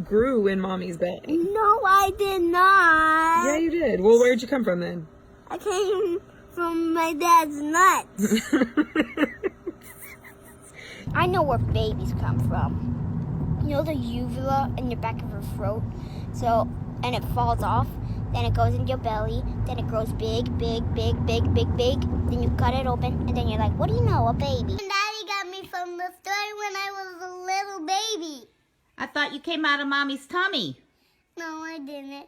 grew in mommy's belly. No, I did not. Yeah, you did. Well, where'd you come from then? I came from my dad's nuts. I know where babies come from. You know the uvula in your back of your throat? So, and it falls off, then it goes in your belly, then it grows big, big, big, big, big, big. Then you cut it open, and then you're like, what do you know, a baby? Daddy got me from the store when I was a little baby. I thought you came out of mommy's tummy. No, I didn't.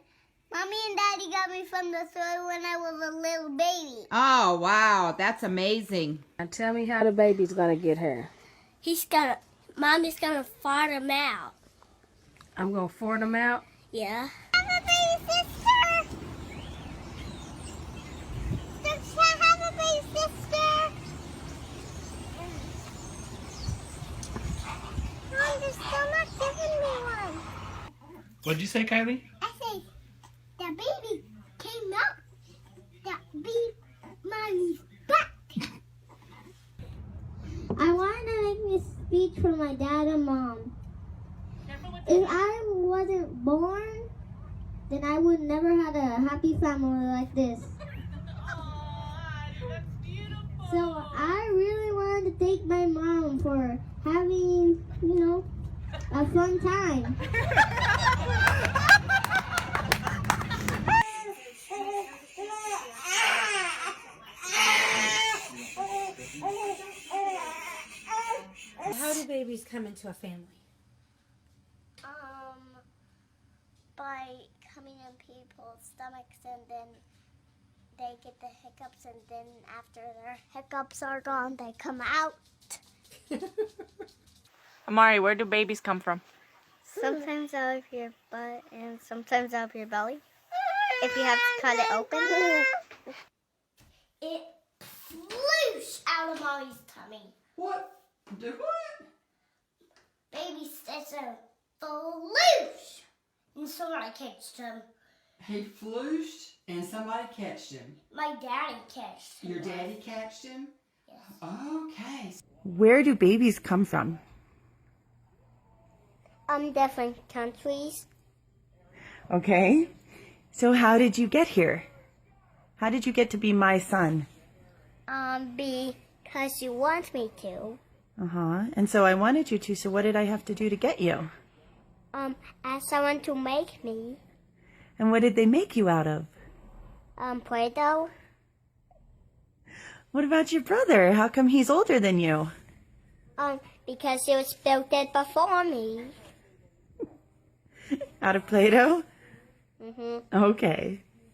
Mommy and Daddy got me from the store when I was a little baby. Oh, wow. That's amazing. Now tell me how the baby's gonna get her. Mommy's gonna fart him out. I'm gonna fart him out. Yeah. I have a baby sister. Don't I have a baby sister? Mom, there's still not giving me one. What'd you say, Kylie? I say, the baby came out. That beat Mommy's back. I want to make a speech for my dad and mom. If I wasn't born, then I would never had a happy family like this. So I really wanted to thank my mom for having, a fun time. How do babies come into a family? By coming in people's stomachs, and then they get the hiccups, and then after their hiccups are gone, they come out. Amari, where do babies come from? Sometimes out of your butt, and sometimes out of your belly. If you have to cut it open. It floosh out of mommy's tummy. What? Do what? Baby sister floosh. And somebody catched him. He flooshed and somebody catched him. My daddy catched him. Your daddy catched him? Yes. Okay. Where do babies come from? Different countries. Okay. So how did you get here? How did you get to be my son? Because you want me to. And so I wanted you to, so what did I have to do to get you? Ask someone to make me. And what did they make you out of? Play-Doh. What about your brother? How come he's older than you? Because he was built it before me. Out of Play-Doh? Mm-hmm. Okay.